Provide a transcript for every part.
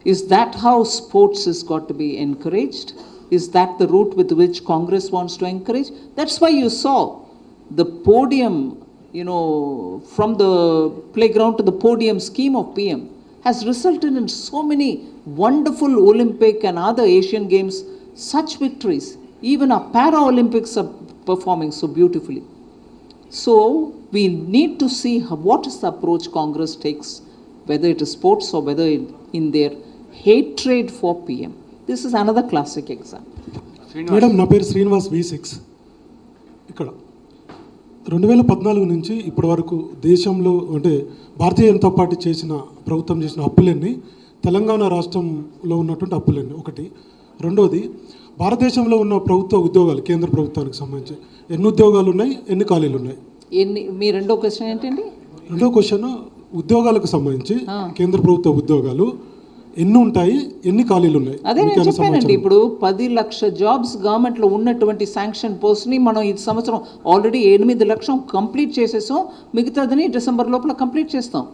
Is that how sports has got to be encouraged? Is that the route with which Congress wants to encourage? That's why you saw the podium, from the playground to the podium scheme of PM has resulted in so many wonderful Olympic and other Asian Games, such victories. Even our Para-Olympics are performing so beautifully. So we need to see what is the approach Congress takes, whether it is sports or whether in their hatred for PM. This is another classic example. Madam, నా పేరు Srinivas V6. ఇక్కడ 2014 నుంచి ఇప్పటి వరకు దేశంలో అంటే Bharatiya Janata party ప్రభుత్వం చేసిన అప్పులన్నీ, తెలంగాణ రాష్ట్రంలో ఉన్నటువంటి అప్పులన్నీ ఒకటి. రెండోది, భారతదేశంలో ఉన్న ప్రభుత్వ ఉద్యోగాలు, కేంద్ర ప్రభుత్వానికి సంబంధించి ఎన్ని ఉద్యోగాలు ఉన్నాయి, ఎన్ని ఖాళీలు ఉన్నాయి? మీ రెండో క్వశ్చన్ ఏంటండి? రెండో క్వశ్చన్, ఉద్యోగాలకు సంబంధించి కేంద్ర ప్రభుత్వ ఉద్యోగాలు ఎన్ని ఉంటాయి, ఎన్ని ఖాళీలు ఉన్నాయి? అదే నేను చెప్పానండి. ఇప్పుడు 10 లక్షల జాబ్స్ గవర్నమెంట్లో ఉన్నటువంటి శాంక్షన్ పోస్ట్ని మనం ఈ సంవత్సరం ఆల్రెడీ 8 లక్షలు కంప్లీట్ చేసేసాం. మిగతాదని డిసెంబర్ లోపల కంప్లీట్ చేస్తాం.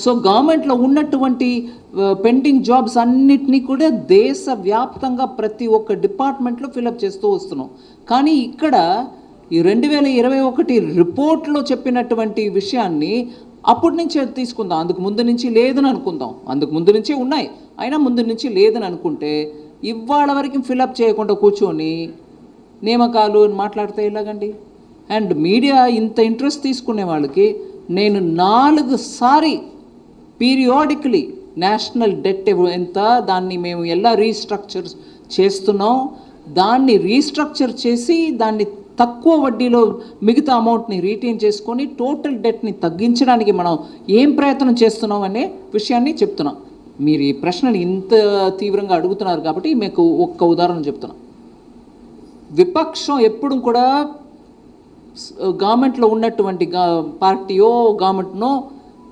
సో గవర్నమెంట్లో ఉన్నటువంటి పెండింగ్ జాబ్స్ అన్నిటినీ కూడా దేశవ్యాప్తంగా ప్రతి ఒక్క డిపార్ట్మెంట్లో ఫిలప్ చేస్తూ వస్తున్నాం. కానీ ఇక్కడ ఈ 2021 రిపోర్ట్లో చెప్పినటువంటి విషయాన్ని అప్పటి నుంచి తీసుకుందాం. అందుకు ముందు నుంచి లేదని అనుకుందాం. అందుకు ముందు నుంచే ఉన్నాయి, అయినా ముందు నుంచి లేదని అనుకుంటే ఇవాళ వరకు ఫిలప్ చేయకుండా కూర్చొని నియామకాలు అని మాట్లాడితే ఎలాగండి? అండ్ మీడియా ఇంత ఇంట్రెస్ట్ తీసుకునే వాళ్ళకి నేను 4 సారి పీరియాడికలీ నేషనల్ డెట్ ఎంత, దాన్ని మేము ఎలా రీస్ట్రక్చర్ చేస్తున్నాం, దాన్ని రీస్ట్రక్చర్ చేసి దాన్ని తక్కువ వడ్డీలో మిగతా అమౌంట్ని రీటైన్ చేసుకొని టోటల్ డెట్ని తగ్గించడానికి మనం ఏం ప్రయత్నం చేస్తున్నాం అనే విషయాన్ని చెప్తున్నాం. మీరు ఈ ప్రశ్నలు ఇంత తీవ్రంగా అడుగుతున్నారు కాబట్టి మీకు ఒక్క ఉదాహరణ చెప్తున్నాం. విపక్షం ఎప్పుడు కూడా గవర్నమెంట్లో ఉన్నటువంటి పార్టీయో గవర్నమెంట్నో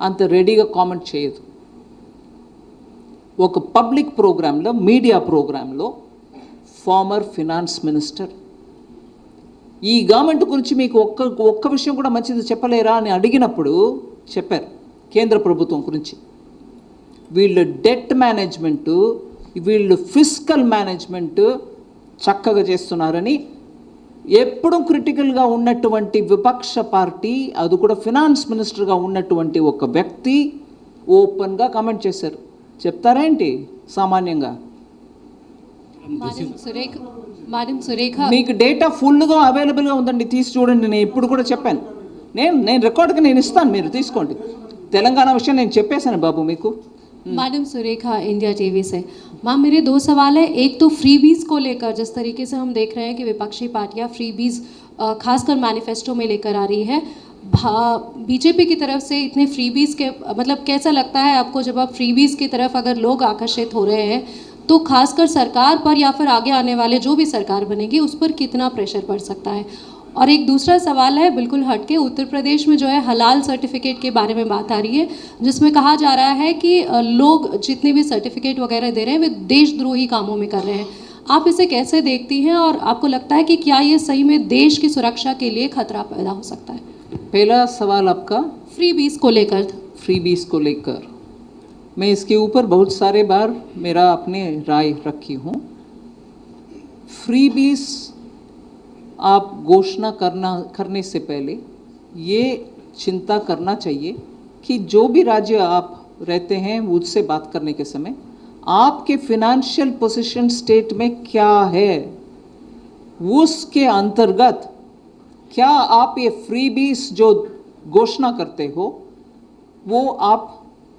అంత రెడీగా కామెంట్ చేయదు. ఒక పబ్లిక్ ప్రోగ్రాంలో, మీడియా ప్రోగ్రాంలో ఫార్మర్ ఫినాన్స్ మినిస్టర్ ఈ గవర్నమెంట్ గురించి మీకు ఒక్క విషయం కూడా మంచిది చెప్పలేరా అని అడిగినప్పుడు చెప్పారు. కేంద్ర ప్రభుత్వం గురించి వీళ్ళు డెట్ మేనేజ్మెంటు, వీళ్ళు ఫిస్కల్ మేనేజ్మెంటు చక్కగా చేస్తున్నారని ఎప్పుడూ క్రిటికల్గా ఉన్నటువంటి విపక్ష పార్టీ, అది కూడా ఫినాన్స్ మినిస్టర్గా ఉన్నటువంటి ఒక వ్యక్తి ఓపెన్గా కామెంట్ చేశారు. చెప్తారా ఏంటి సామాన్యంగా? మేడం సురేఖ, మీకు డేటా ఫుల్గా అవైలబుల్గా ఉందండి, తీసి చూడండి. నేను ఇప్పుడు కూడా చెప్పాను, నేను రికార్డ్కి నేను ఇస్తాను, మీరు తీసుకోండి. తెలంగాణ విషయం నేను చెప్పేశాను బాబు మీకు. मैडम सुरेखा इंडिया टीवी से। मैम मेरे 2 सवाल है। एक तो फ्रीबीज़ को लेकर जिस तरीके से हम देख रहे हैं कि विपक्षी पार्टियां फ्रीबीज़ खासकर मैनिफेस्टो में लेकर आ रही है, बीजेपी की तरफ से इतने फ्रीबीज़ के मतलब कैसा लगता है आपको जब आप फ्रीबीज़ की तरफ अगर लोग आकर्षित हो रहे हैं तो खासकर सरकार पर या फिर आगे आने वाले जो भी सरकार बनेगी उस पर कितना प्रेशर पड़ सकता है? और एक दूसरा सवाल है बिल्कुल हटके, उत्तर प्रदेश में जो है हलाल सर्टिफिकेट के बारे में बात आ रही है जिसमें कहा जा रहा है कि लोग जितने भी सर्टिफिकेट वगैरह दे रहे हैं वे देशद्रोही कामों में कर रहे हैं। आप इसे कैसे देखती हैं और आपको लगता है कि क्या ये सही में देश की सुरक्षा के लिए खतरा पैदा हो सकता है? पहला सवाल आपका फ्रीबीज़ को लेकर। फ्रीबीज़ को लेकर मैं इसके ऊपर बहुत सारे बार मेरा अपने राय रखी हूँ। फ्रीबीज़ आप घोषणा करने से पहले ये चिंता करना चाहिए कि जो भी राज्य आप रहते हैं उससे बात करने के समय आपके फिनेंशियल पोजीशन स्टेट में क्या है, उसके अंतर्गत क्या आप ये फ्रीबीज़ जो घोषणा करते हो वो आप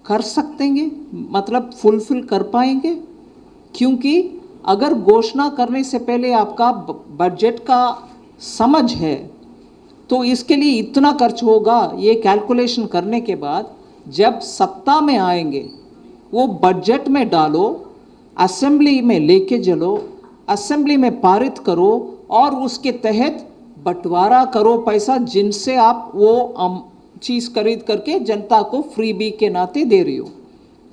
कर सकेंगे, मतलब फुलफिल कर पाएंगे? क्योंकि अगर घोषणा करने से पहले आपका बजट का समझ है तो इसके लिए इतना खर्च होगा, ये कैलकुलेशन करने के बाद जब सत्ता में आएंगे वो बजट में डालो, असेंबली में लेके चलो, असेंबली में पारित करो और उसके तहत बंटवारा करो पैसा, जिनसे आप वो चीज़ खरीद करके जनता को फ्रीबी के नाते दे रही हो.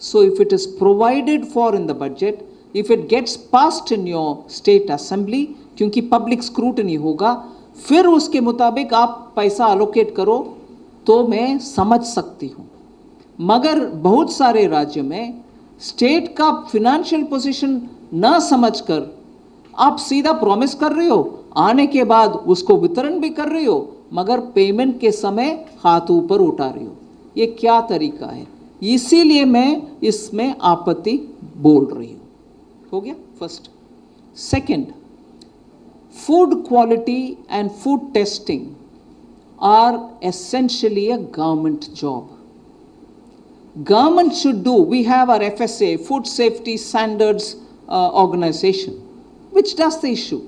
So if it is provided for in the budget, if it gets passed in your state assembly, क्योंकि पब्लिक स्क्रूटनी होगा, फिर उसके मुताबिक आप पैसा अलोकेट करो तो मैं समझ सकती हूँ. मगर बहुत सारे राज्य में स्टेट का फिनेंशियल पोजीशन न समझकर आप सीधा प्रॉमिस कर रहे हो, आने के बाद उसको वितरण भी कर रहे हो, मगर पेमेंट के समय हाथ ऊपर उठा रहे हो. ये क्या तरीका है? इसीलिए मैं इसमें आपत्ति बोल रही हूँ. हो गया first. Second, food quality and food testing are essentially a government job. Government should do. We have our FSA, Food Safety Standards Organization, which does the issue.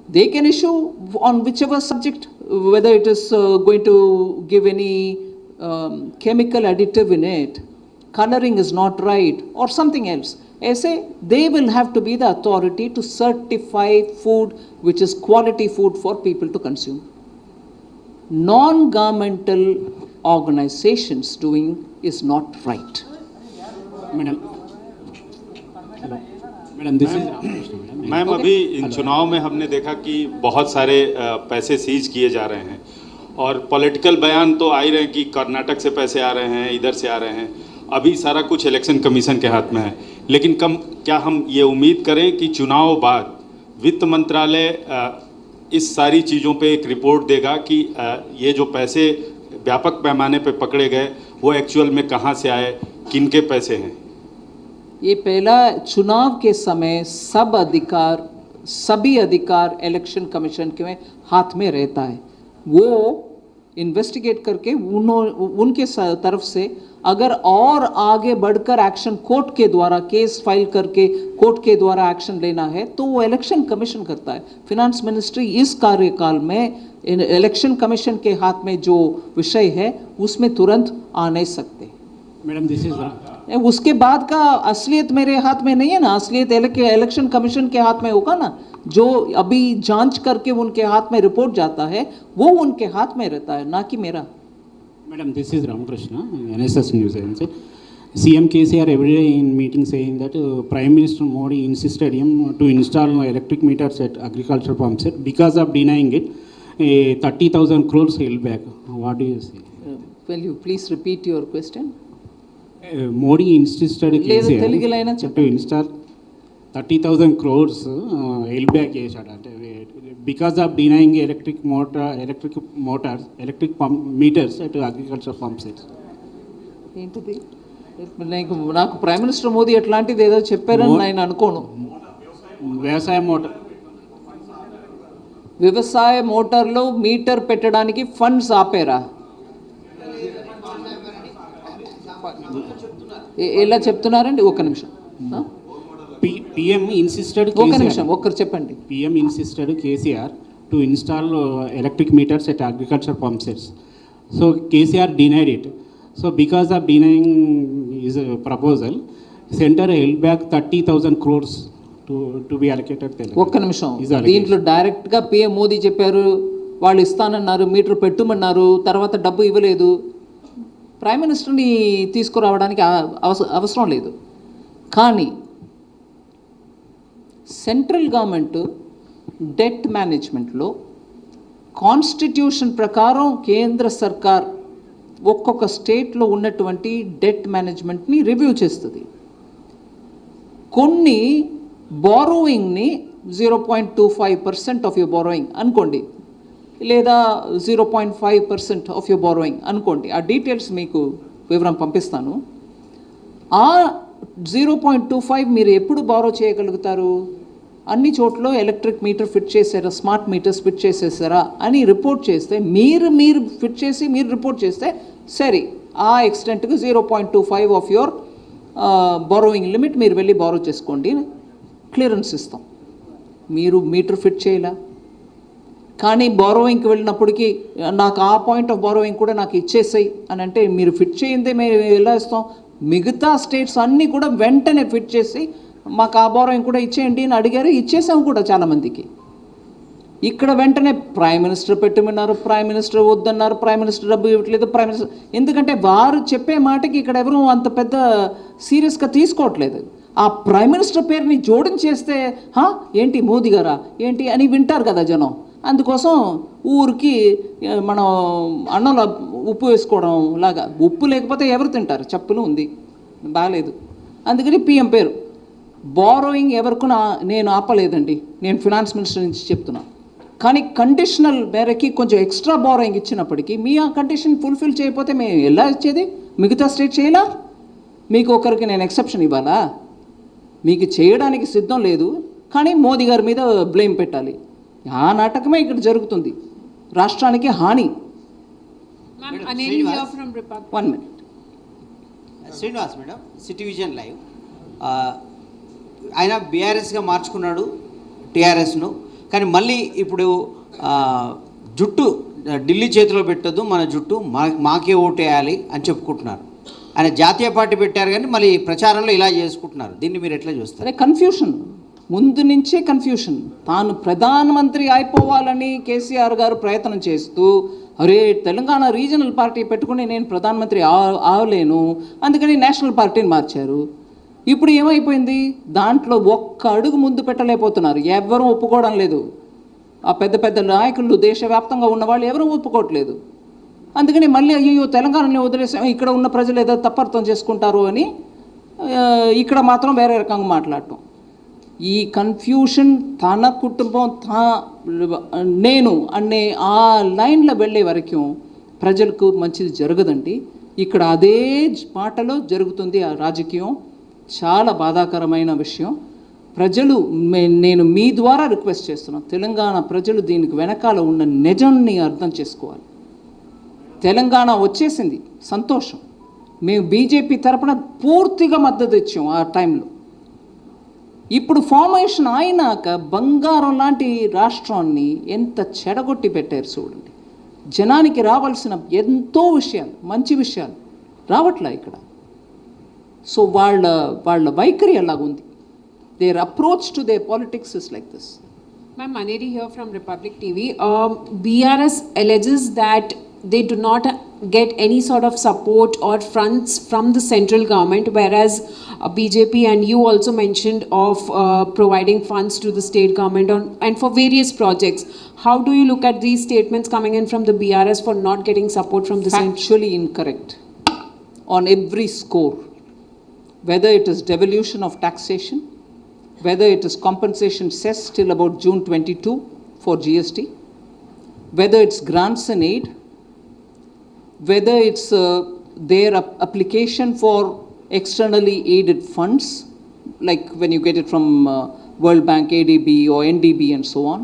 They can issue on whichever subject, whether it is going to give any chemical additive in it, coloring is not right, or something else. ऐसे they will have to be the authority to certify food which is quality food for people to consume. Non-governmental organizations doing is not right. Madam this is ma'am, अभी इन चुनाव में हमने देखा कि बहुत सारे पैसे सीज किए जा रहे हैं और पॉलिटिकल बयान तो आ ही रहे हैं कि कर्नाटक से पैसे आ रहे हैं, इधर से आ रहे हैं. अभी सारा कुछ इलेक्शन कमीशन के हाथ में है, लेकिन क्या हम ये उम्मीद करें कि चुनाव बाद वित्त मंत्रालय इस सारी चीज़ों पे एक रिपोर्ट देगा कि ये जो पैसे व्यापक पैमाने पे पकड़े गए वो एक्चुअल में कहाँ से आए, किन के पैसे हैं? ये पहला, चुनाव के समय सभी अधिकार इलेक्शन कमीशन के हाथ में रहता है. वो इन्वेस्टिगेट करके उनके तरफ से अगर और आगे बढ़कर एक्शन कोर्ट के द्वारा केस फाइल करके कोर्ट के द्वारा एक्शन लेना है तो वो इलेक्शन कमीशन करता है. फिनांस मिनिस्ट्री इस कार्यकाल में इलेक्शन कमीशन के हाथ में जो विषय है उसमें तुरंत आ नहीं सकते. मैडम दिस इज उसके बाद का असलियत मेरे हाथ में नहीं है ना, असलियत इलेक्शन कमीशन के हाथ में होगा ना. जो अभी जांच करके उनके हाथ में रिपोर्ट जाता है वो उनके हाथ में रहता है, ना कि मेरा. Madam, this is Ramakrishna, NSS News Agency. CM KCR every day in meeting saying that Prime Minister Modi insisted him to install electric meters at agriculture pump set. Because of denying it, 30,000 crores held back. What do you say? Will you please repeat your question? Modi insisted KCR to install 30,000 crores held back because of denying electric pump meters at agriculture pump sets. ఏంటిది? నాకు prime minister Modi ఎట్లాంటిది ఏదో చెప్పారని నేను అనుకోను. వ్యవసాయ మోటార్లో metre పెట్టడానికి funds ఆపేరా? ఎలా చెప్తున్నారండి? ఒక్క నిమిషం. PM insisted చెప్పండి. PM insisted KCR to install electric meters at agriculture pump sets. So KCR denied it. So because of denying his proposal, center held back 30,000 crores to be allocated. ఒక్క నిమిషం. దీంట్లో డైరెక్ట్గా PM Modi చెప్పారు, వాళ్ళు ఇస్తానన్నారు, metre పెట్టుమన్నారు, తర్వాత డబ్బు ఇవ్వలేదు. ప్రైమ్ మినిస్టర్ని తీసుకురావడానికి అవసరం లేదు. కానీ సెంట్రల్ గవర్నమెంట్ డెట్ మేనేజ్మెంట్లో కాన్స్టిట్యూషన్ ప్రకారం కేంద్ర సర్కార్ ఒక్కొక్క స్టేట్లో ఉన్నటువంటి డెట్ మేనేజ్మెంట్ని రివ్యూ చేస్తుంది. కొన్ని బారోయింగ్ని 0.25% ఆఫ్ యువర్ బారోయింగ్ అనుకోండి, లేదా 0.5% ఆఫ్ యువర్ బారోయింగ్ అనుకోండి. ఆ డీటెయిల్స్ మీకు వివరం పంపిస్తాను. ఆ 0.25 మీరు ఎప్పుడు బారో చేయగలుగుతారు? అన్ని చోట్ల ఎలక్ట్రిక్ మీటర్ ఫిట్ చేశారా, స్మార్ట్ మీటర్స్ ఫిట్ చేసేసారా అని రిపోర్ట్ చేస్తే, మీరు ఫిట్ చేసి మీరు రిపోర్ట్ చేస్తే సరే, ఆ ఎక్స్టెంట్కి 0.25 ఆఫ్ యువర్ బారోయింగ్ లిమిట్ మీరు వెళ్ళి బారో చేసుకోండి, క్లియరెన్స్ ఇస్తాం. మీరు మీటర్ ఫిట్ చేయలా, కానీ బారోయింగ్కి వెళ్ళినప్పటికీ నాకు ఆ పాయింట్ ఆఫ్ బారోయింగ్ కూడా నాకు ఇచ్చేసాయి అని అంటే మీరు ఫిట్ చేయిందే మేము ఎలా ఇస్తాం? మిగతా స్టేట్స్ అన్నీ కూడా వెంటనే ఫిట్ చేసి మాకు ఆ బారోయింగ్ కూడా ఇచ్చేయండి అని అడిగారు, ఇచ్చేసాం కూడా చాలామందికి. ఇక్కడ వెంటనే ప్రైమ్ మినిస్టర్ పెట్టమన్నారు, ప్రైమ్ మినిస్టర్ వద్దన్నారు, ప్రైమ్ మినిస్టర్ డబ్బు ఇవ్వట్లేదు, ప్రైమ్ మినిస్టర్, ఎందుకంటే వారు చెప్పే మాటకి ఇక్కడ ఎవరు అంత పెద్ద సీరియస్గా తీసుకోవట్లేదు. ఆ ప్రైమ్ మినిస్టర్ పేరుని జోడించేస్తే ఏంటి మోదీ గారా ఏంటి అని వింటారు కదా జనం. అందుకోసం ఊరికి మనం అన్నంలో ఉప్పు వేసుకోవడం లాగా, ఉప్పు లేకపోతే ఎవరు తింటారు? చెప్పులు ఉంది. బాగాలేదు. అందుకని పిఎం పేరు. బారోయింగ్ ఎవరికి నేను ఆపలేదండి, నేను ఫినాన్స్ మినిస్టర్ నుంచి చెప్తున్నా. కానీ కండిషనల్ మేరకి కొంచెం ఎక్స్ట్రా బారోయింగ్ ఇచ్చినప్పటికీ మీ ఆ కండిషన్ ఫుల్ఫిల్ చేయకపోతే మేము ఎలా ఇచ్చేది? మిగతా స్టేట్ చేయాలా? మీకు ఒకరికి నేను ఎక్సెప్షన్ ఇవ్వాలా? మీకు చేయడానికి సిద్ధం లేదు, కానీ మోదీ గారి మీద బ్లేమ్ పెట్టాలి. ఆ నాటకమే ఇక్కడ జరుగుతుంది, రాష్ట్రానికి హాని. One minute. Srinivas madam, city vision live. ఆయన బీఆర్ఎస్గా మార్చుకున్నాడు టీఆర్ఎస్ను, కానీ మళ్ళీ ఇప్పుడు జుట్టు ఢిల్లీ చేతిలో పెట్టొద్దు, మన జుట్టు మాకే ఓటేయాలి అని చెప్పుకుంటున్నారు. ఆయన జాతీయ పార్టీ పెట్టారు కానీ మళ్ళీ ప్రచారంలో ఇలా చేసుకుంటున్నారు. దీన్ని మీరు ఎట్లా చూస్తారు? అదే కన్ఫ్యూషన్, ముందు నుంచే కన్ఫ్యూషన్. తాను ప్రధానమంత్రి అయిపోవాలని కేసీఆర్ గారు ప్రయత్నం చేస్తూ, అరే తెలంగాణ రీజనల్ పార్టీ పెట్టుకుని నేను ప్రధానమంత్రి అవలేను, అందుకని నేషనల్ పార్టీని మార్చారు. ఇప్పుడు ఏమైపోయింది? దాంట్లో ఒక్క అడుగు ముందు పెట్టలేకపోతున్నారు, ఎవరూ ఒప్పుకోవడం లేదు. ఆ పెద్ద పెద్ద నాయకులు దేశవ్యాప్తంగా ఉన్నవాళ్ళు ఎవరూ ఒప్పుకోవట్లేదు. అందుకని మళ్ళీ అయ్యో తెలంగాణని వదిలేసాం, ఇక్కడ ఉన్న ప్రజలు ఏదో తప్పర్థం చేసుకుంటారు అని ఇక్కడ మాత్రం వేరే రకంగా మాట్లాడటం. ఈ కన్ఫ్యూషన్ తన కుటుంబం నేను అనే ఆ లైన్లో వెళ్ళే వరకు ప్రజలకు మంచిది జరగదండి. ఇక్కడ అదే మాటలో జరుగుతుంది ఆ రాజకీయం. చాలా బాధాకరమైన విషయం. ప్రజలు, నేను మీ ద్వారా రిక్వెస్ట్ చేస్తున్నాను, తెలంగాణ ప్రజలు దీనికి వెనకాల ఉన్న నిజాన్ని అర్థం చేసుకోవాలి. తెలంగాణ వచ్చేసింది, సంతోషం. మేము బీజేపీ తరపున పూర్తిగా మద్దతు ఇచ్చాం ఆ టైంలో. ఇప్పుడు ఫార్మేషన్ అయినాక బంగారం లాంటి రాష్ట్రాన్ని ఎంత చెడగొట్టి పెట్టారు చూడండి. జనానికి రావాల్సిన ఎంతో విషయాలు, మంచి విషయాలు రావట్లే ఇక్కడ. సో వాళ్ళ వైఖరి అలాగుంది. Their approach to their politics is like this. Ma'am, Maneri here from Republic TV. BRS alleges that they do not get any sort of support or funds from the central government, whereas BJP and you also mentioned of providing funds to the state government and for various projects. How do you look at these statements coming in from the BRS for not getting support from the central? Factually incorrect on every score. Whether it is devolution of taxation, whether it is compensation cess till about June 22 for GST, whether it's grants and aid, whether it's their application for externally aided funds, like when you get it from World Bank, ADB or NDB and so on.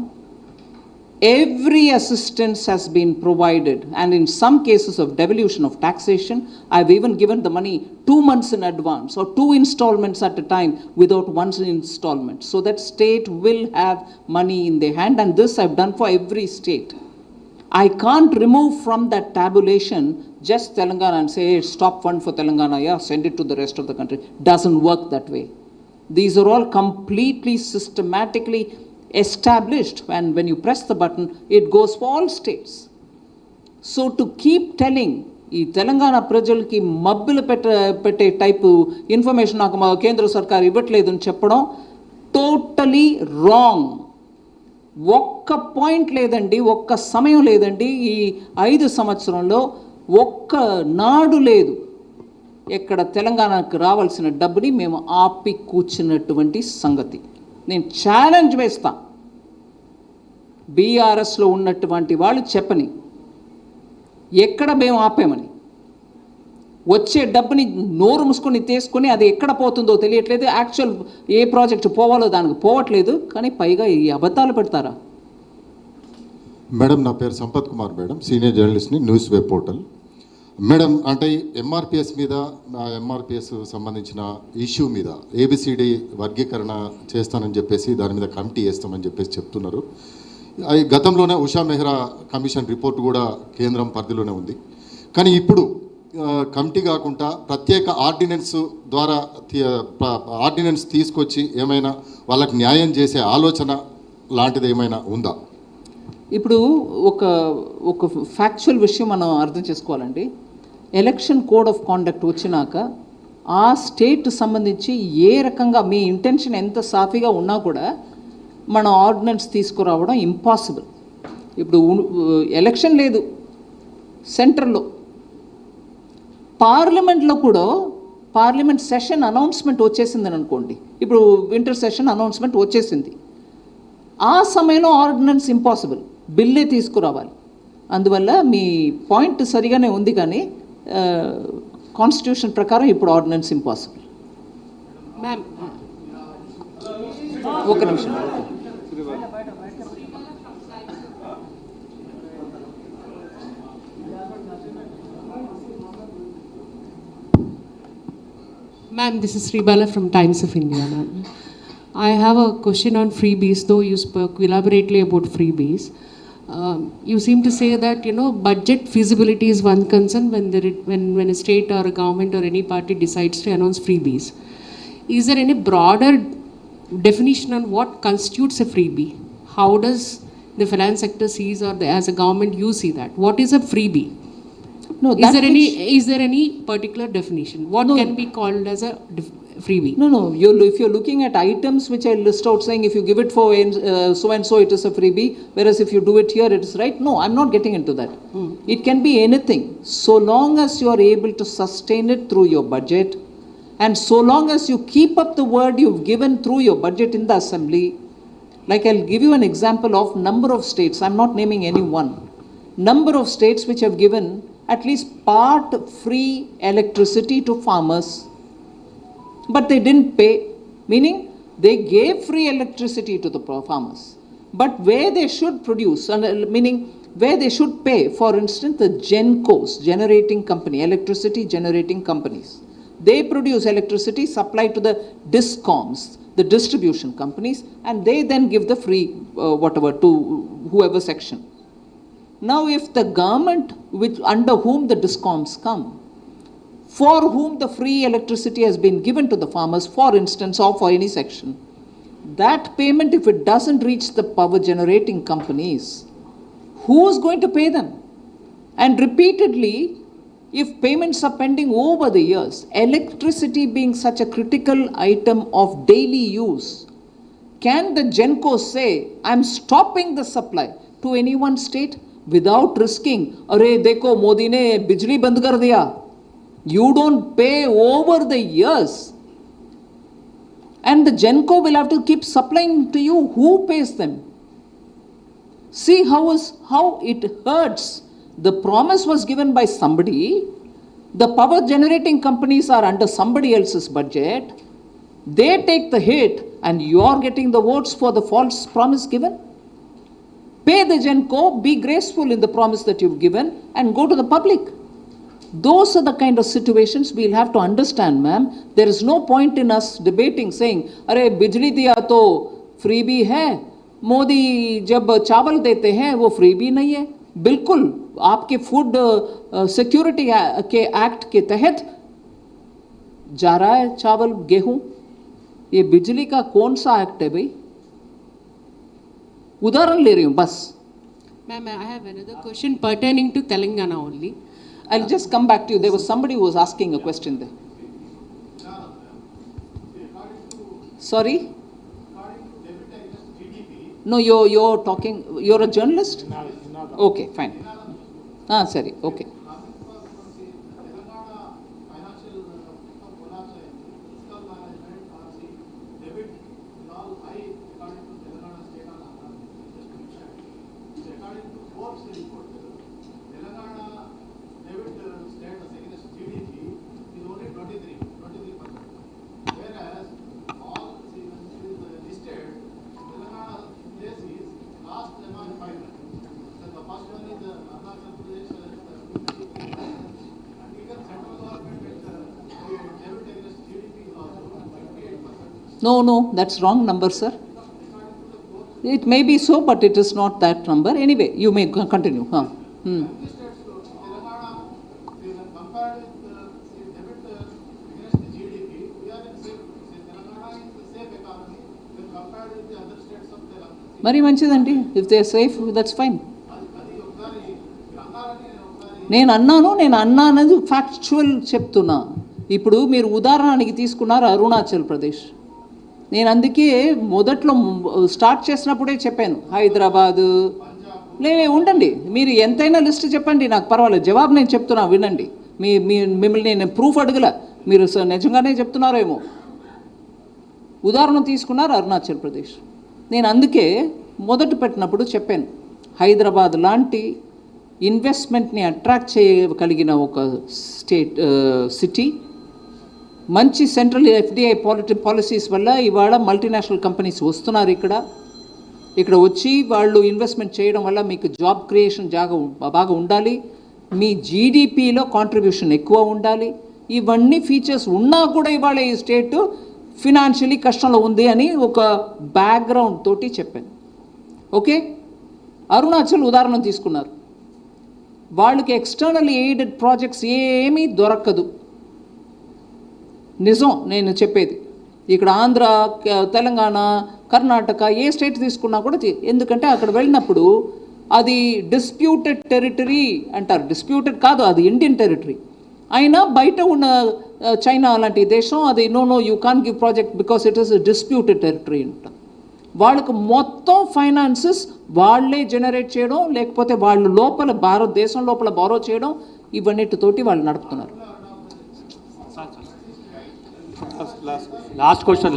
Every assistance has been provided, and in some cases of devolution of taxation, I've even given the money 2 months in advance or 2 installments at a time without one installment, so that state will have money in their hand, and this I've done for every state. I can't remove from that tabulation just Telangana and say, hey, stop fund for Telangana, yeah, send it to the rest of the country. Doesn't work that way. These are all completely systematically established, and when you press the button it goes for all states. So to keep telling ఈ తెలంగాణ ప్రజలకి మబ్బులు పెట్టే type information నాకు మా కేంద్ర సర్కార్ ఇవ్వట్లేదు అని చెప్పడం టోటలీ రాంగ్. ఒక్క పాయింట్ లేదండి, ఒక్క సమయం లేదండి, ఈ 5 సంవత్సరంలో ఒక్క నాడు లేదు ఎక్కడ తెలంగాణకు రావాల్సిన డబ్బుని మేము ఆపి కూర్చున్నటువంటి సంగతి. నేను ఛాలెంజ్ వేస్తా, బీఆర్ఎస్లో ఉన్నటువంటి వాళ్ళు చెప్పని ఎక్కడ మేము ఆపామని. వచ్చే డబ్బుని నోరు మూసుకొని తీసుకొని అది ఎక్కడ పోతుందో తెలియట్లేదు. యాక్చువల్ ఏ ప్రాజెక్టు పోవాలో దానికి పోవట్లేదు, కానీ పైగా ఈ అబద్ధాలు పెడతారా? మేడం, నా పేరు సంపత్ కుమార్ మేడం, సీనియర్ జర్నలిస్ట్ని, న్యూస్ వెబ్ పోర్టల్. మేడం, అంటే ఎంఆర్పిఎస్ మీద, ఎంఆర్పిఎస్ సంబంధించిన ఇష్యూ మీద ఏబిసిడి వర్గీకరణ చేస్తానని చెప్పేసి దాని మీద కమిటీ వేస్తామని చెప్పేసి చెప్తున్నారు. గతంలోనే ఉషా మెహ్రా కమిషన్ రిపోర్ట్ కూడా కేంద్రం పరిధిలోనే ఉంది. కానీ ఇప్పుడు కమిటీ కాకుండా ప్రత్యేక ఆర్డినెన్స్ ద్వారా ఆర్డినెన్స్ తీసుకొచ్చి ఏమైనా వాళ్ళకి న్యాయం చేసే ఆలోచన లాంటిది ఏమైనా ఉందా? ఇప్పుడు ఒక ఫ్యాక్చువల్ విషయం మనం అర్థం చేసుకోవాలండి. ఎలక్షన్ కోడ్ ఆఫ్ కాండక్ట్ వచ్చినాక ఆ స్టేట్ సంబంధించి ఏ రకంగా మీ ఇంటెన్షన్ ఎంత సాఫీగా ఉన్నా కూడా మన ఆర్డినెన్స్ తీసుకురావడం ఇంపాసిబుల్. ఇప్పుడు ఎలక్షన్ లేదు సెంట్రల్లో, పార్లమెంట్లో కూడా పార్లమెంట్ సెషన్ అనౌన్స్మెంట్ వచ్చేసిందని అనుకోండి, ఇప్పుడు వింటర్ సెషన్ అనౌన్స్మెంట్ వచ్చేసింది, ఆ సమయంలో ఆర్డినెన్స్ ఇంపాసిబుల్, బిల్లే తీసుకురావాలి. అందువల్ల మీ పాయింట్ సరిగానే ఉంది, కానీ కాన్స్టిట్యూషన్ ప్రకారం ఇప్పుడు ఆర్డినెన్స్ ఇంపాసిబుల్. మ్యామ్ ఒక నిమిషం. Ma'am, this is Sribala from Times of India, ma'am. I have a question on freebies, though you spoke elaborately about freebies. You seem to say that, budget feasibility is one concern when a state or a government or any party decides to announce freebies. Is there any broader definition on what constitutes a freebie? How does the finance sector sees, or as a government you see that? What is a freebie? No, is there any particular definition? What can be called as a freebie? No. If you're looking at items which I list out saying if you give it for so and so it is a freebie, whereas if you do it here it is right. No, I'm not getting into that. It can be anything, so long as you are able to sustain it through your budget, and so long as you keep up the word you've given through your budget in the assembly. Like I'll give you an example of number of states. I'm not naming any one. Number of states which have given at least part free electricity to farmers, but they didn't pay, meaning they gave free electricity to the farmers, but where they should produce, meaning where they should pay, for instance the GenCos, generating company, electricity generating companies, they produce electricity, supply to the DISCOMs, the distribution companies, and they then give the free whatever to whoever section. Now if the government under whom the DISCOMs come, for whom the free electricity has been given to the farmers, for instance, or for any section, that payment, if it doesn't reach the power generating companies, who is going to pay them? And repeatedly, if payments are pending over the years, electricity being such a critical item of daily use, can the GenCo say, I'm stopping the supply to any one state without risking, "Arey dekho, Modi ne bijli band kar diya." You don't pay over the years, and the GenCo will have to keep supplying to you. Who pays them? See how it hurts. The promise was given by somebody. The power generating companies are under somebody else's budget. They take the hit, and you are getting the votes for the false promise given. Pay the GenCo, be graceful in the promise that you've given, and go to the public. Those are the kind of situations we'll have to understand, ma'am. There is no point in us debating, saying, "Arey bijli diya to freebie hai, Modi jab chawal dete hain wo freebie nahi hai." बिल्कुल आपके food security के act के तहत जा रहा है चावल, गेहूं. ये बिजली का कौन सा एक्ट है भाई? उदाहरण ले रही हूँ बस. Ma'am, I have another question pertaining to Telangana only. I'll just come back to you. There was somebody who was asking a question there. Sorry? No, you're talking, you're a journalist? Okay, fine. Sorry, okay. No, that's wrong number, sir. It may be so, but it is not that number. Anyway, you may continue. Very మంచిదండి. If they are safe, that's fine. నేను అన్నా అనేది factual చెప్తున్నా. ఇప్పుడు మీరు ఉదాహరణకి తీసుకున్నారు అరుణాచల్ ప్రదేశ్. నేను అందుకే మొదట్లో స్టార్ట్ చేసినప్పుడే చెప్పాను హైదరాబాదు. ఉండండి, మీరు ఎంతైనా లిస్ట్ చెప్పండి, నాకు పర్వాలేదు. జవాబు నేను చెప్తున్నా, వినండి. మిమ్మల్ని నేను ప్రూఫ్ అడగల. మీరు నిజంగానే చెప్తున్నారేమో. ఉదాహరణ తీసుకున్నారు అరుణాచల్ ప్రదేశ్. నేను అందుకే మొదట పెట్టినప్పుడు చెప్పాను, హైదరాబాద్ లాంటి ఇన్వెస్ట్మెంట్ని అట్రాక్ట్ చేయగలిగిన ఒక సిటీ, మంచి సెంట్రల్ ఎఫ్డిఐ పాలసీస్ వల్ల ఇవాళ మల్టీనేషనల్ కంపెనీస్ వస్తున్నారు ఇక్కడ వచ్చి వాళ్ళు ఇన్వెస్ట్మెంట్ చేయడం వల్ల మీకు జాబ్ క్రియేషన్ బాగా ఉండాలి, మీ జీడిపిలో కాంట్రిబ్యూషన్ ఎక్కువ ఉండాలి. ఇవన్నీ ఫీచర్స్ ఉన్నా కూడా ఇవాళ ఈ స్టేట్ ఫినాన్షియలీ కష్టంలో ఉంది అని ఒక బ్యాక్గ్రౌండ్ తోటి చెప్పాను. ఓకే, అరుణాచల్ ఉదాహరణ తీసుకున్నారు. వాళ్ళకి ఎక్స్టర్నల్ ఎయిడెడ్ ప్రాజెక్ట్స్ ఏమీ దొరకదు. నిజం నేను చెప్పేది. ఇక్కడ ఆంధ్ర, తెలంగాణ, కర్ణాటక ఏ స్టేట్ తీసుకున్నా కూడా ఎందుకంటే అక్కడ వెళ్ళినప్పుడు అది డిస్ప్యూటెడ్ టెరిటరీ అంటారు. డిస్ప్యూటెడ్ కాదు, అది ఇండియన్ టెరిటరీ. అయినా బయట ఉన్న చైనా అలాంటి దేశం అది no you can give project because it is disputed territory అంటారు. వాళ్ళకు మొత్తం ఫైనాన్సెస్ వాళ్ళే జనరేట్ చేయడం, లేకపోతే వాళ్ళు లోపల భారతదేశం లోపల బారో చేయడం, ఇవన్నిటితోటి వాళ్ళు నడుపుతున్నారు. లాస్ట్ క్వశ్చన్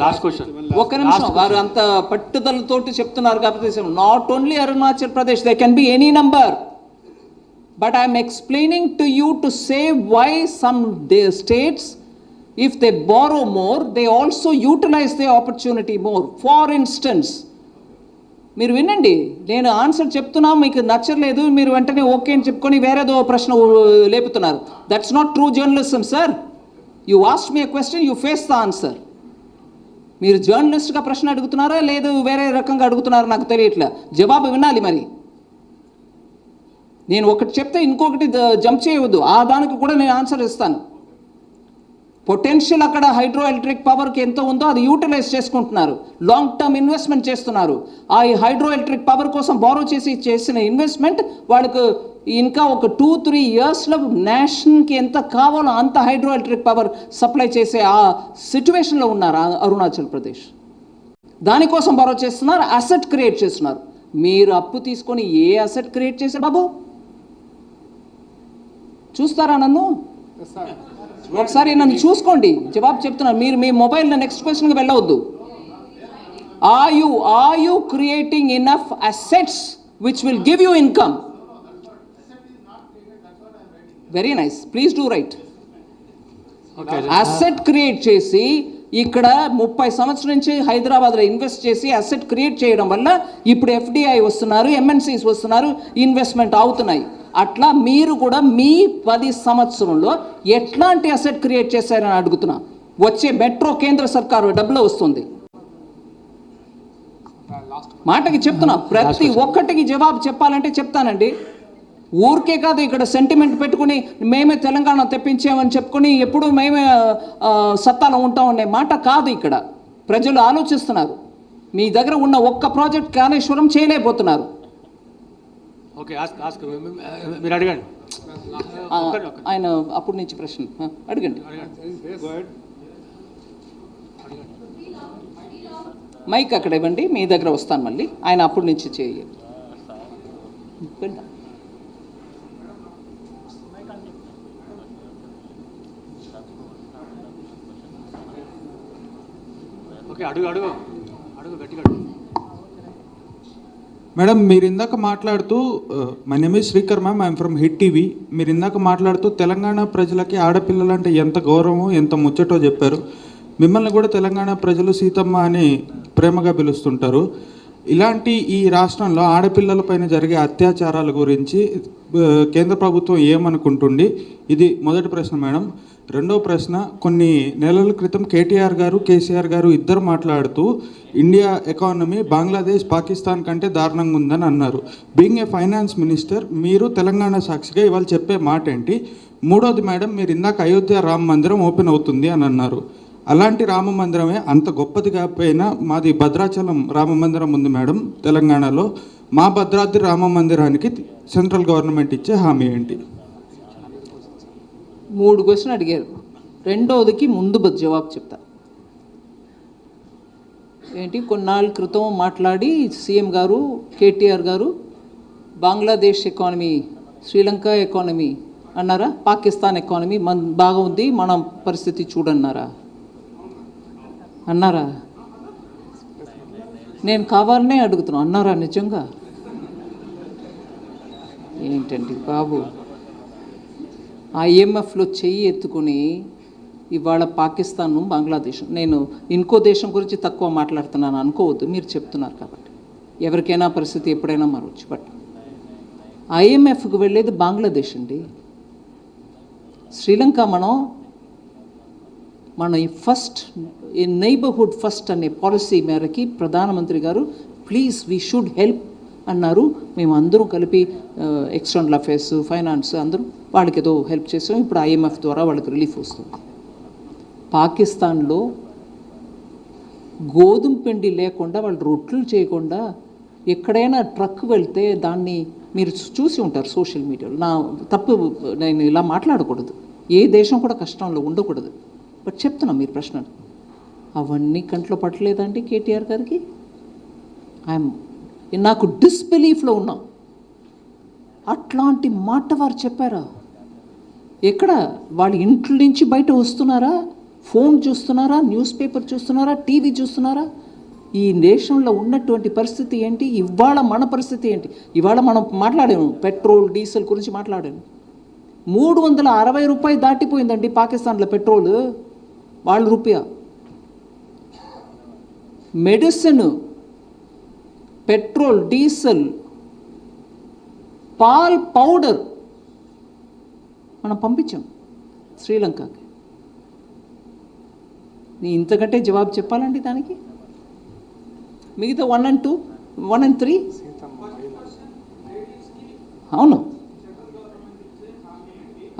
ఒక నిమిషం, వారు అంత పట్టుదలతోటి చెప్తున్నారు కాబట్టి not only Arunachal Pradesh, they can be any number, but I'm explaining to you to say why some states if they borrow more they also utilize the opportunity more. For instance, మీరు వినండి, నేను ఆన్సర్ చెప్తున్నా, మీకు నచ్చలేదు, మీరు వెంటనే ఓకే అని చెప్పుకొని వేరేదో ప్రశ్న లేపుతున్నారు. That's not true journalism sir. You asked me a question, you face the answer. మీరు జర్నలిస్ట్గా ప్రశ్న అడుగుతున్నారా లేదు వేరే రకంగా అడుగుతున్నారా నాకు తెలియట్లే. జవాబు వినాలి. మరి నేను ఒకటి చెప్తే ఇంకొకటి జంప్ చేయవద్దు, ఆ దానికి కూడా నేను ఆన్సర్ ఇస్తాను. పొటెన్షియల్ అక్కడ హైడ్రో ఎలక్ట్రిక్ పవర్కి ఎంత ఉందో అది యూటిలైజ్ చేసుకుంటున్నారు, లాంగ్ టర్మ్ ఇన్వెస్ట్మెంట్ చేస్తున్నారు. ఆ హైడ్రో ఎలక్ట్రిక్ పవర్ కోసం బారో చేసిన ఇన్వెస్ట్మెంట్ వాళ్ళకు ఇంకా ఒక 2-3 ఇయర్స్లో నేషన్కి ఎంత కావాలో అంత హైడ్రో ఎలక్ట్రిక్ పవర్ సప్లై చేసే ఆ సిచ్యువేషన్లో ఉన్నారు అరుణాచల్ ప్రదేశ్. దానికోసం బారో చేస్తున్నారు, అసెట్ క్రియేట్ చేస్తున్నారు. మీరు అప్పు తీసుకొని ఏ అసెట్ క్రియేట్ చేశారు బాబు? చూస్తారా నన్ను? ఒకసారి నన్ను చూసుకోండి, జవాబు చెప్తున్నాను. మీరు మీ మొబైల్లో నెక్స్ట్ క్వశ్చన్కి వెళ్ళవద్దు. Are you creating enough assets which will give you income? Very nice, please do right. Asset create చేసి ఇక్కడ 30 సంవత్సరాల నుంచి హైదరాబాద్లో ఇన్వెస్ట్ చేసి అసెట్ క్రియేట్ చేయడం వల్ల ఇప్పుడు ఎఫ్డిఐ వస్తున్నారు, ఎంఎన్సీస్ వస్తున్నారు, ఇన్వెస్ట్మెంట్ అవుతున్నాయి. అట్లా మీరు కూడా మీ 10 సంవత్సరంలో ఎట్లాంటి అసెట్ క్రియేట్ చేశారని అడుగుతున్నా. వచ్చే మెట్రో కేంద్ర సర్కారు డబ్బులో వస్తుంది. మాటకి చెప్తున్నా, ప్రతి ఒక్కటికి జవాబు చెప్పాలంటే చెప్తానండి. ఊరికే కాదు, ఇక్కడ సెంటిమెంట్ పెట్టుకుని మేమే తెలంగాణ తెప్పించామని చెప్పుకుని ఎప్పుడు మేమే సత్తాలో ఉంటామనే మాట కాదు. ఇక్కడ ప్రజలు ఆలోచిస్తున్నారు. మీ దగ్గర ఉన్న ఒక్క ప్రాజెక్ట్ కాళేశ్వరం చేయలేకపోతున్నారు. ఓకే, మీరు అడగండి. ఆయన అప్పటి నుంచి ప్రశ్న అడగండి. మైక్ అక్కడ ఇవ్వండి, మీ దగ్గర వస్తాను మళ్ళీ. ఆయన అప్పటి నుంచి చేయాలి. ఓకే, అడుగు గట్టిగా అడుగు. మేడం, మీరు ఇందాక మాట్లాడుతూ, my name is Srikar ma'am, I'm from hit TV. మీరు ఇందాక మాట్లాడుతూ తెలంగాణ ప్రజలకి ఆడపిల్లలు అంటే ఎంత గౌరవం, ఎంత ముచ్చటో చెప్పారు. మిమ్మల్ని కూడా తెలంగాణ ప్రజలు సీతమ్మ అని ప్రేమగా పిలుస్తుంటారు. ఇలాంటి ఈ రాష్ట్రంలో ఆడపిల్లలపైన జరిగే అత్యాచారాల గురించి కేంద్ర ప్రభుత్వం ఏమనుకుంటుంది? ఇది మొదటి ప్రశ్న మేడం. రెండవ ప్రశ్న, కొన్ని నెలల క్రితం కేటీఆర్ గారు, కేసీఆర్ గారు ఇద్దరు మాట్లాడుతూ ఇండియా ఎకానమీ బంగ్లాదేశ్, పాకిస్తాన్ కంటే దారుణంగా ఉందని అన్నారు. బీయింగ్ ఏ ఫైనాన్స్ మినిస్టర్, మీరు తెలంగాణ సాక్షిగా ఇవాళ చెప్పే మాట ఏంటి? మూడోది మేడం, మీరు ఇందాక అయోధ్య రామ మందిరం ఓపెన్ అవుతుంది అని అన్నారు. అలాంటి రామ మందిరమే అంత గొప్పది కాకపోయినా మాది భద్రాచలం రామ మందిరం ఉంది మేడం తెలంగాణలో. మా భద్రాద్రి రామ మందిరానికి సెంట్రల్ గవర్నమెంట్ ఇచ్చే హామీ ఏంటి? 3 క్వశ్చన్ అడిగారు. రెండోదికి ముందు జవాబు చెప్తా. ఏంటి, కొన్నాళ్ళ క్రితం మాట్లాడి సీఎం గారు, కేటీఆర్ గారు బంగ్లాదేశ్ ఎకానమీ, శ్రీలంక ఎకానమీ అన్నారా? పాకిస్తాన్ ఎకానమీ బాగా ఉంది, మన పరిస్థితి చూడన్నారా? అన్నారా? నేను కావాలనే అడుగుతున్నాను, అన్నారా నిజంగా? ఏంటండి బాబు, IMFలో చెయ్యి ఎత్తుకుని ఇవాళ పాకిస్తాన్, బంగ్లాదేశ్, నేను ఇంకో దేశం గురించి తక్కువ మాట్లాడుతున్నాను అనుకోవద్దు, మీరు చెప్తున్నారు కాబట్టి. ఎవరికైనా పరిస్థితి ఎప్పుడైనా మారవచ్చు. బట్ IMFకు వెళ్ళేది బంగ్లాదేశ్ అండి. శ్రీలంక మన ఫస్ట్ ఈ నైబర్హుడ్ ఫస్ట్ అనే పాలసీ మేరకి ప్రధానమంత్రి గారు ప్లీజ్ వీ షుడ్ హెల్ప్ అన్నారు. మేము అందరం కలిపి ఎక్స్టర్నల్ అఫేర్స్, ఫైనాన్స్ అందరూ వాళ్ళకి ఏదో హెల్ప్ చేసాం. ఇప్పుడు IMF ద్వారా వాళ్ళకి రిలీఫ్ వస్తుంది. పాకిస్తాన్లో గోధుమ పిండి లేకుండా, వాళ్ళు రొట్టెలు చేయకుండా ఎక్కడైనా ట్రక్ వెళ్తే దాన్ని మీరు చూసి ఉంటారు సోషల్ మీడియాలో. నా తప్పు, నేను ఇలా మాట్లాడకూడదు, ఏ దేశం కూడా కష్టంలో ఉండకూడదు. బట్ చెప్తున్నా, మీరు ప్రశ్నలు అవన్నీ కంట్లో పట్టలేదండి కేటీఆర్ గారికి? నాకు డిస్బిలీఫ్లో ఉన్నాం. అట్లాంటి మాట వారు చెప్పారా? ఎక్కడ వాళ్ళ ఇంట్లో నుంచి బయట వస్తున్నారా? ఫోన్ చూస్తున్నారా? న్యూస్ పేపర్ చూస్తున్నారా? టీవీ చూస్తున్నారా? ఈ దేశంలో ఉన్నటువంటి పరిస్థితి ఏంటి? ఇవాళ మన పరిస్థితి ఏంటి? ఇవాళ మనం మాట్లాడాము పెట్రోల్, డీజిల్ గురించి మాట్లాడాము. 360 రూపాయలు దాటిపోయిందండి పాకిస్తాన్లో పెట్రోల్, వాళ్ళ రూపాయ. మెడిసిన్, పెట్రోల్, డీజిల్, పాల్ పౌడర్ మనం పంపించాం శ్రీలంకకి. ఇంతకంటే జవాబు చెప్పాలండి దానికి? మిగతా 1 and 2, 1 and 3 అవును.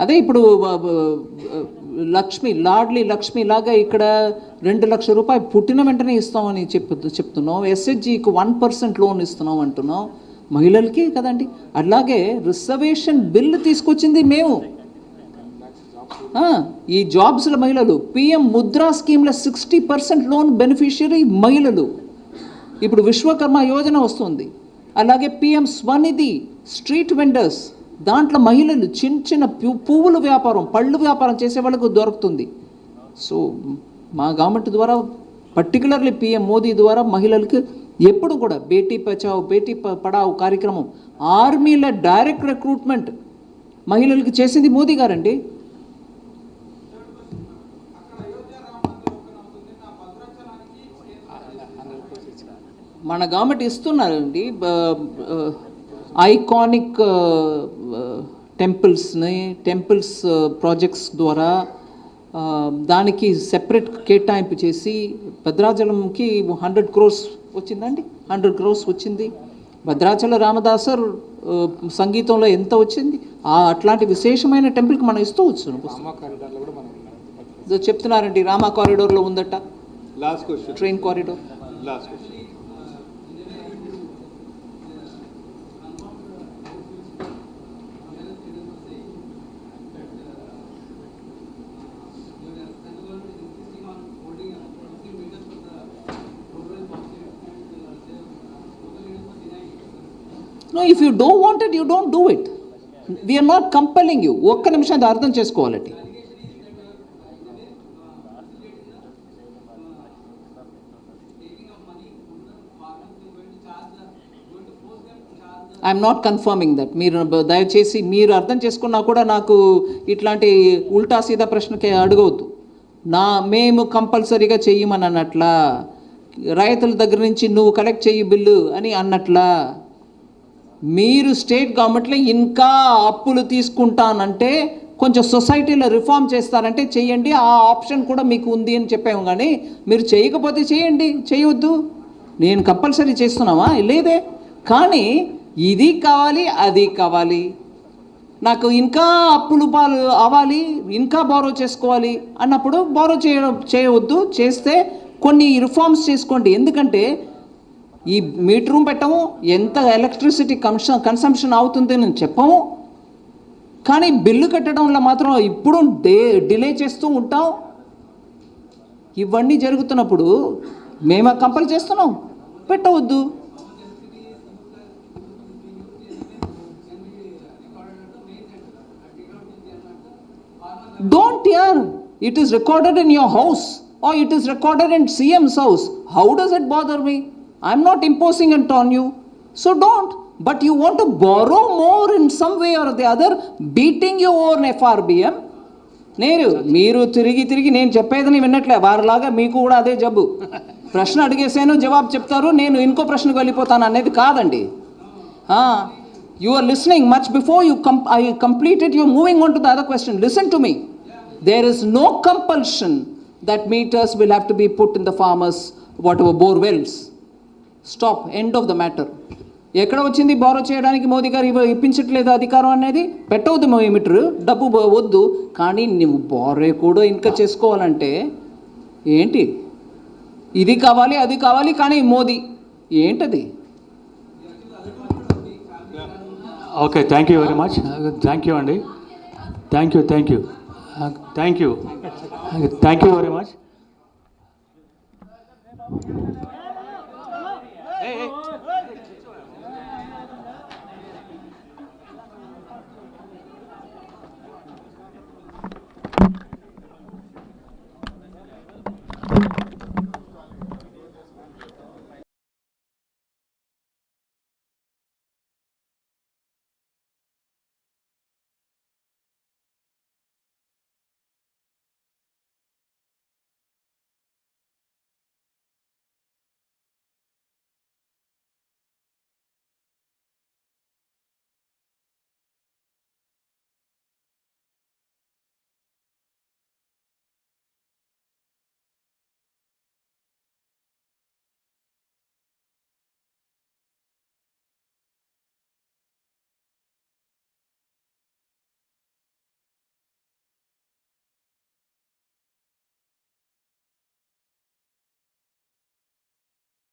అదే ఇప్పుడు లక్ష్మి, లాడ్లీ లక్ష్మి లాగా ఇక్కడ 2 లక్షల రూపాయలు పుట్టిన వెంటనే ఇస్తామని చెప్తున్నాం. SHGకి 1% లోన్ ఇస్తున్నాం అంటున్నాం, మహిళలకి కదండి. అలాగే రిజర్వేషన్ బిల్లు తీసుకొచ్చింది మేము. ఈ జాబ్స్ల మహిళలు, PM ముద్రా స్కీమ్లో 60% లోన్ బెనిఫిషియరీ మహిళలు. ఇప్పుడు విశ్వకర్మ యోజన వస్తుంది. అలాగే PM స్వనిధి, స్ట్రీట్ వెండర్స్, దాంట్లో మహిళలు చిన్న చిన్న పువ్వుల వ్యాపారం, పళ్ళు వ్యాపారం చేసే వాళ్ళకు దొరుకుతుంది. సో మా గవర్నమెంట్ ద్వారా, పర్టికులర్లీ PM మోదీ ద్వారా మహిళలకు ఎప్పుడు కూడా బేటీ బచావ్ బేటీ పడావ్ కార్యక్రమం, ఆర్మీలో డైరెక్ట్ రిక్రూట్మెంట్ మహిళలకు చేసింది మోదీ గారండి. మన గవర్నమెంట్ ఇస్తున్నారండి. ఐకానిక్ టెంపుల్స్ ప్రాజెక్ట్స్ ద్వారా దానికి సెపరేట్ కేటాయింపు చేసి భద్రాచలంకి 100 crores వచ్చిందండి. 100 crores వచ్చింది. భద్రాచల రామదాసర్ సంగీతంలో ఎంత వచ్చింది? అట్లాంటి విశేషమైన టెంపుల్కి మనం ఇస్తూ వచ్చున్నాం. చెప్తున్నారండి రామా కారిడోర్లో ఉందట. Last question, train corridor. Last question. No, if you don't want it, you don't do it. We are not compelling you. ఒక్క నిమిషం అది అర్థం చేసుకోవాలండి. I'm not confirming that. మీరు దయచేసి మీరు అర్థం చేసుకున్నా కూడా నాకు ఇట్లాంటి ఉల్టా సీదా ప్రశ్నకి అడగవద్దు. మేము కంపల్సరీగా చెయ్యమని అన్నట్లా, రైతుల దగ్గర నుంచి నువ్వు కలెక్ట్ చెయ్యి బిల్లు అని అన్నట్లా, మీరు స్టేట్ గవర్నమెంట్లో ఇంకా అప్పులు తీసుకుంటానంటే, కొంచెం సొసైటీలో రిఫార్మ్ చేస్తారంటే చెయ్యండి, ఆ ఆప్షన్ కూడా మీకు ఉంది అని చెప్పాము. కానీ మీరు చేయకపోతే చేయండి, చేయవద్దు. నేను కంపల్సరీ చేస్తున్నావా? లేదే. కానీ ఇది కావాలి, అది కావాలి, నాకు ఇంకా అప్పులు పాలు అవ్వాలి, ఇంకా బారో చేసుకోవాలి అన్నప్పుడు బారో చేయవద్దు. చేస్తే కొన్ని రిఫార్మ్స్ చేసుకోండి. ఎందుకంటే ఈ మీటర్ రూమ్ పెట్టము, ఎంత ఎలక్ట్రిసిటీ కన్సంప్షన్ అవుతుంది అని చెప్పము, కానీ బిల్లు కట్టడంలో మాత్రం ఇప్పుడు డిలే చేస్తూ ఉంటాం. ఇవన్నీ జరుగుతున్నప్పుడు మేము కంపల్ చేస్తున్నాం, పెట్టవద్దు. Don't hear. It is recorded in your house or it is recorded in CM's house. How does it bother me? I'm not imposing it on you. So don't. But you want to borrow more in some way or the other, beating your own FRBM. మీరు తిరిగి నేను చెప్పేదని విన్నట్లే, వారిలాగా మీకు కూడా అదే జబ్బు. ప్రశ్న అడిగేసాను, జవాబు చెప్తారు, నేను ఇంకో ప్రశ్నకు వెళ్ళిపోతాను అనేది కాదండి. You are listening much before I completed, you're moving on to the other question. Listen to me. There is no compulsion that meters will have to be put in the farmers, whatever, bore wells. Stop. End of the matter. ఎక్కడ వచ్చింది borrow చేయడానికి మోదీ గారు ఇప్పించట్లేదు అధికారం అనేది? పెట్టవద్దు metre, డబ్బు వద్దు, కానీ నువ్వు బోరే కూడా ఇంకా చేసుకోవాలంటే ఏంటి? ఇది కావాలి అది కావాలి, కానీ మోదీ ఏంటది? Okay, thank you very much. Thank you అండి. Thank you very much.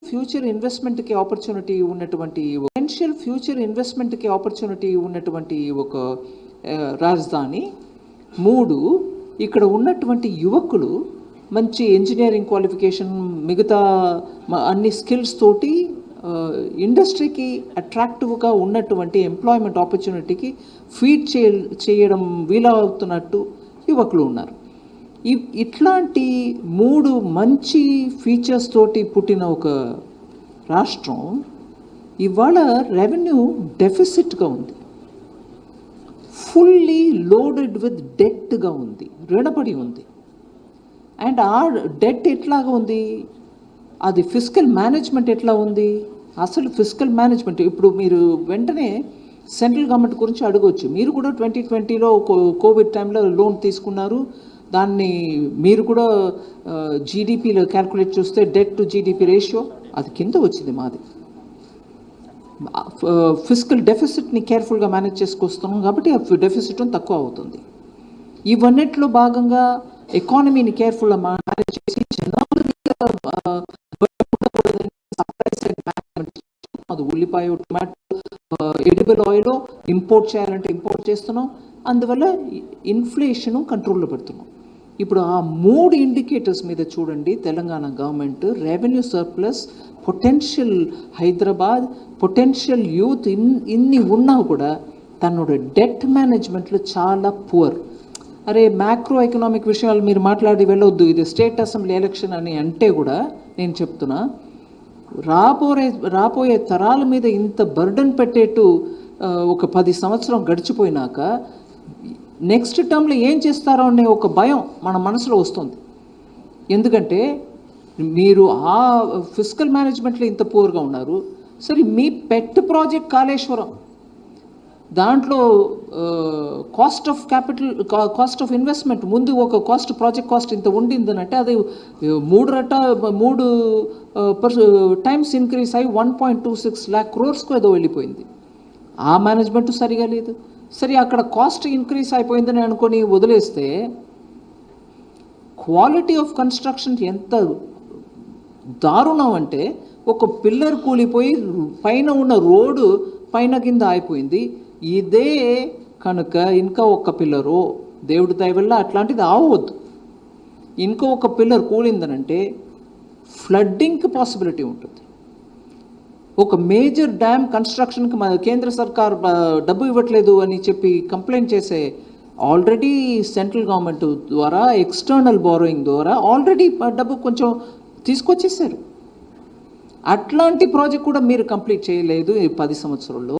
Future ఇన్వెస్ట్మెంట్కి ఆపర్చునిటీ ఉన్నటువంటి పొటెన్షియల్ ఫ్యూచర్ ఇన్వెస్ట్మెంట్కి ఆపర్చునిటీ ఉన్నటువంటి ఒక రాజధాని. 3, ఇక్కడ ఉన్నటువంటి యువకులు మంచి ఇంజనీరింగ్ క్వాలిఫికేషన్, మిగతా అన్ని స్కిల్స్ తోటి ఇండస్ట్రీకి అట్రాక్టివ్గా ఉన్నటువంటి ఎంప్లాయ్మెంట్ ఆపర్చునిటీకి ఫీడ్ చేయడం వీలవుతున్నట్టు యువకులు ఉన్నారు. ఇట్లాంటి 3 మంచి ఫీచర్స్ తోటి పుట్టిన ఒక రాష్ట్రం ఇవాళ రెవెన్యూ డెఫిసిట్గా ఉంది, ఫుల్లీ లోడెడ్ విత్ డెట్గా ఉంది, రుణపడి ఉంది. అండ్ ఆ డెట్ ఎట్లాగా ఉంది, అది ఫిస్కల్ మేనేజ్మెంట్ ఎట్లా ఉంది? అసలు ఫిస్కల్ మేనేజ్మెంట్ ఇప్పుడు మీరు వెంటనే సెంట్రల్ గవర్నమెంట్ గురించి అడగవచ్చు. మీరు కూడా 2020లో కోవిడ్ టైంలో లోన్ తీసుకున్నారు, దాన్ని మీరు కూడా జీడిపిలో క్యాల్కులేట్ చూస్తే డెట్ టు జీడిపి రేషియో అది కింద వచ్చింది. మాది ఫిస్కల్ డెఫిసిట్ని కేర్ఫుల్గా మేనేజ్ చేసుకొస్తున్నాం కాబట్టి ఆ డెఫిసిట్ తక్కువ అవుతుంది. ఇవన్నిట్లో భాగంగా ఎకానమీని కేర్ఫుల్గా మేనేజ్ చేసి అది ఉల్లిపాయ, టొమాటో, ఎడిబుల్ ఆయిల్ ఇంపోర్ట్ చేయాలంటే ఇంపోర్ట్ చేస్తున్నాం, అందువల్ల ఇన్ఫ్లేషను కంట్రోల్లో పెడుతున్నాం. ఇప్పుడు ఆ 3 ఇండికేటర్స్ మీద చూడండి Telangana government revenue surplus, potential Hyderabad, potential youth ఇన్ని ఉన్నా కూడా తన్నోட డెట్ మేనేజ్మెంట్లో చాలా పువర్. అరే మ్యాక్రో ఎకనామిక్ విషయాలు మీరు మాట్లాడి వెళ్ళొద్దు, ఇది స్టేట్ అసెంబ్లీ ఎలక్షన్ అని అంటే కూడా నేను చెప్తున్నా, రాబోయే తరాల మీద ఇంత బర్డన్ పెట్టేట్టు ఒక 10 సంవత్సరం గడిచిపోయినాక నెక్స్ట్ టర్మ్లో ఏం చేస్తారో అనే ఒక భయం మన మనసులో వస్తుంది. ఎందుకంటే మీరు ఆ ఫిస్కల్ మేనేజ్మెంట్లో ఇంత పూర్గా ఉన్నారు. సరే మీ పెట్ ప్రాజెక్ట్ కాళేశ్వరం, దాంట్లో cost of capital, cost of investment ముందు ఒక కాస్ట్, ప్రాజెక్ట్ కాస్ట్ ఇంత ఉండిందనంటే అది 3 టైమ్స్ ఇంక్రీస్ అయ్యి 1.26 lakh crores ఏదో వెళ్ళిపోయింది. ఆ మేనేజ్మెంట్ సరిగా లేదు. సరే అక్కడ కాస్ట్ ఇంక్రీస్ అయిపోయిందని అనుకొని వదిలేస్తే క్వాలిటీ ఆఫ్ కన్స్ట్రక్షన్ ఎంత దారుణం అంటే ఒక పిల్లర్ కూలిపోయి పైన ఉన్న రోడ్డు పైన కింద అయిపోయింది. ఇదే కనుక ఇంకా ఒక పిల్లరు దేవుడి దయ వల్ల అట్లాంటిది ఆవద్దు, ఇంకో ఒక పిల్లర్ కూలిందనంటే ఫ్లడ్డింగ్కి పాసిబిలిటీ ఉంటుంది. ఒక మేజర్ డ్యామ్ కన్స్ట్రక్షన్కి మన కేంద్ర సర్కార్ డబ్బు ఇవ్వట్లేదు అని చెప్పి కంప్లైంట్ చేసే ఆల్రెడీ సెంట్రల్ గవర్నమెంట్ ద్వారా ఎక్స్టర్నల్ బారోయింగ్ ద్వారా ఆల్రెడీ డబ్బు కొంచెం తీసుకొచ్చేసారు. అట్లాంటి ప్రాజెక్ట్ కూడా మీరు కంప్లీట్ చేయలేదు ఈ 10 సంవత్సరాల్లో.